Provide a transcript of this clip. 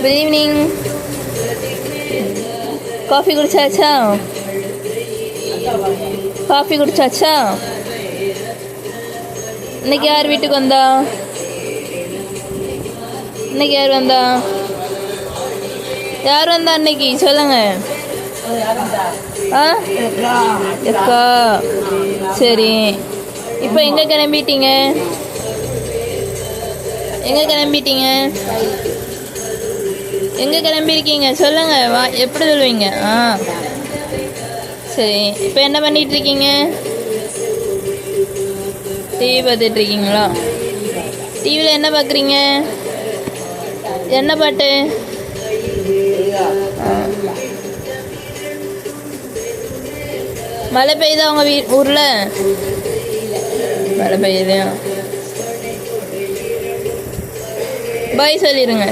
Good evening. Coffee குடிச்சாச்சா? Coffee குடிச்சாச்சா? இன்னைக்கு யார் வீட்டுக்கு வந்தா? இன்னைக்கு யார் வந்தா? யார் வந்தா இன்னைக்கு சொல்லுங்க. ஆ அக்கா. சரி, இப்போ எங்கே கிளம்பிட்டீங்க? எங்கே கிளம்பிட்டீங்க? எங்கே கிளம்பியிருக்கீங்க சொல்லுங்க. எப்படி சொல்லுவீங்க? ஆ சரி, இப்போ என்ன பண்ணிகிட்ருக்கீங்க? டிவி பார்த்துட்ருக்கீங்களா? டிவியில் என்ன பார்க்குறீங்க? என்ன பாட்டு? மழை பெய்யுதா உங்கள் ஊரில்? மழை பெய்யுது. பாய் சொல்லிடுங்க.